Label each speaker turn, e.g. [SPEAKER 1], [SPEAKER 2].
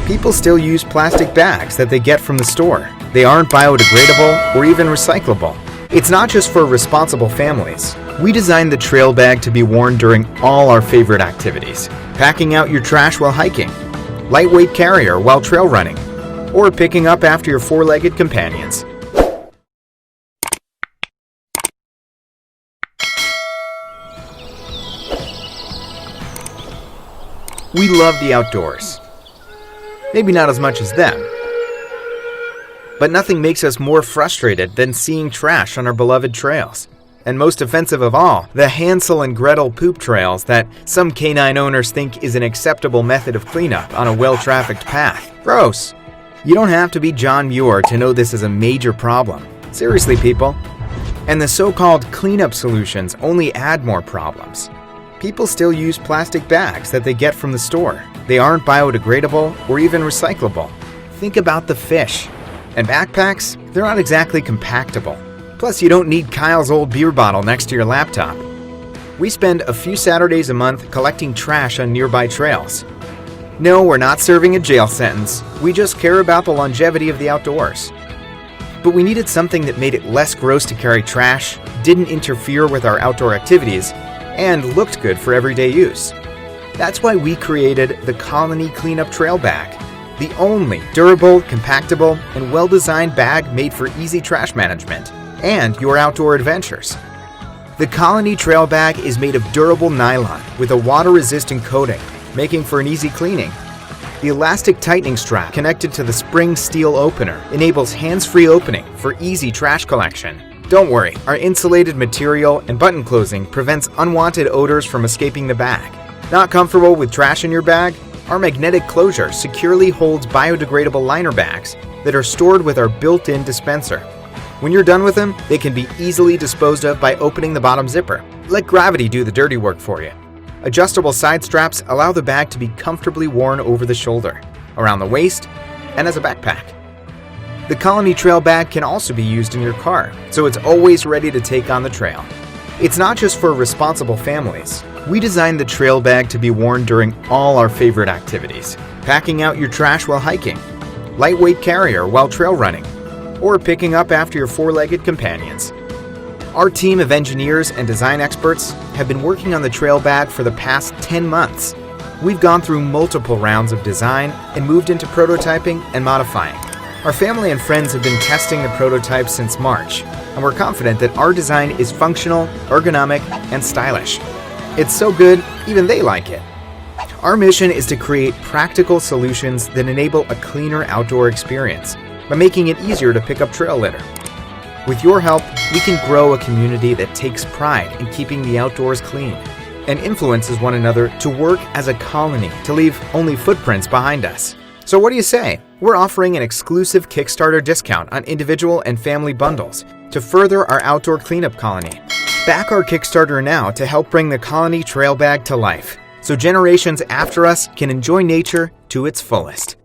[SPEAKER 1] People still use plastic bags that they get from the store. They aren't biodegradable or even recyclable. It's not just for responsible families. We designed the trail bag to be worn during all our favorite activities. Packing out your trash while hiking, lightweight carrier while trail running, or picking up after your four-legged companions. We love the outdoors. Maybe not as much as them. But nothing makes us more frustrated than seeing trash on our beloved trails. And most offensive of all, the Hansel and Gretel poop trails that some canine owners think is an acceptable method of cleanup on a well-trafficked path. Gross! You don't have to be John Muir to know this is a major problem. Seriously, people. And the so-called cleanup solutions only add more problems. People still use plastic bags that they get from the store. They aren't biodegradable or even recyclable. Think about the fish. And backpacks, they're not exactly compactable. Plus, you don't need Kyle's old beer bottle next to your laptop. We spend a few Saturdays a month collecting trash on nearby trails. No, we're not serving a jail sentence. We just care about the longevity of the outdoors. But we needed something that made it less gross to carry trash, didn't interfere with our outdoor activities, and looked good for everyday use. That's why we created the Colony Clean-Up Trail Bag, the only durable, compactable, and well-designed bag made for easy trash management and your outdoor adventures. The Colony Trail Bag is made of durable nylon with a water-resistant coating, making for an easy cleaning. The elastic tightening strap connected to the spring steel opener enables hands-free opening for easy trash collection. Don't worry, our insulated material and button closing prevents unwanted odors from escaping the bag. Not comfortable with trash in your bag? Our magnetic closure securely holds biodegradable liner bags that are stored with our built-in dispenser. When you're done with them, they can be easily disposed of by opening the bottom zipper. Let gravity do the dirty work for you. Adjustable side straps allow the bag to be comfortably worn over the shoulder, around the waist, and as a backpack. The Colony Trail Bag can also be used in your car, so it's always ready to take on the trail. It's not just for responsible families. We designed the trail bag to be worn during all our favorite activities. Packing out your trash while hiking, lightweight carrier while trail running, or picking up after your four-legged companions. Our team of engineers and design experts have been working on the trail bag for the past 10 months. We've gone through multiple rounds of design and moved into prototyping and modifying. Our family and friends have been testing the prototype since March, and we're confident that our design is functional, ergonomic, and stylish. It's so good, even they like it. Our mission is to create practical solutions that enable a cleaner outdoor experience by making it easier to pick up trail litter. With your help, we can grow a community that takes pride in keeping the outdoors clean and influences one another to work as a colony to leave only footprints behind us. So what do you say? We're offering an exclusive Kickstarter discount on individual and family bundles to further our outdoor cleanup colony. Back our Kickstarter now to help bring the Colony Trail Bag to life, so generations after us can enjoy nature to its fullest.